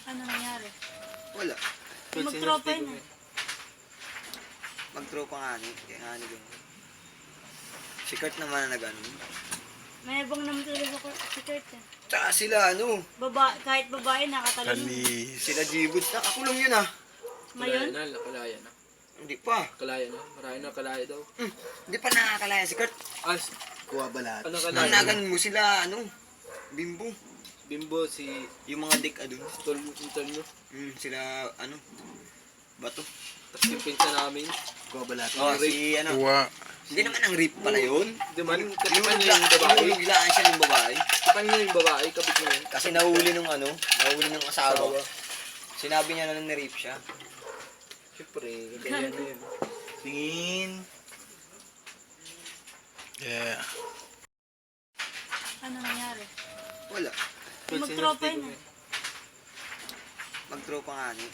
Ano nangyari? Wala. Magtropa yun eh. Magtropa nga ni. Kaya nga ni ganyan. Si Kurt naman na nag-ano. May ibang naman talaga si Kurt eh. Tsaka sila ano. Kahit babae nakatalon. Sila G-Boots. Nakakulong yun ah. Ngayon? Nakalaya na. Hindi pa. Kalaya na. Marami na kalaya daw. Hindi pa nakakalaya si Kurt. As, Kuha ba lahat? ano kalaya? Nanagan mo sila ano. Bimbo. Bimbo, si Yung mga dik adun. Tolno. Sila ano. Bato. Tapos yung pinsan namin. Kuha ba lahat? Oh, si ano. Kuha. Hindi naman ang rape pala yun. Di man, Yung katipan niya yung babae. Ilaan siya ng babae. Katipan niya yung babae, kabit niya yun. Kasi nahuli nung ano. Nahuli ng asawa. Sinabi niya na na-rape siya. Siyempre, kaya na yun. Tingin. Yeah. Ano nangyari? Wala. Magtropa yun eh. Magtropa nga ni.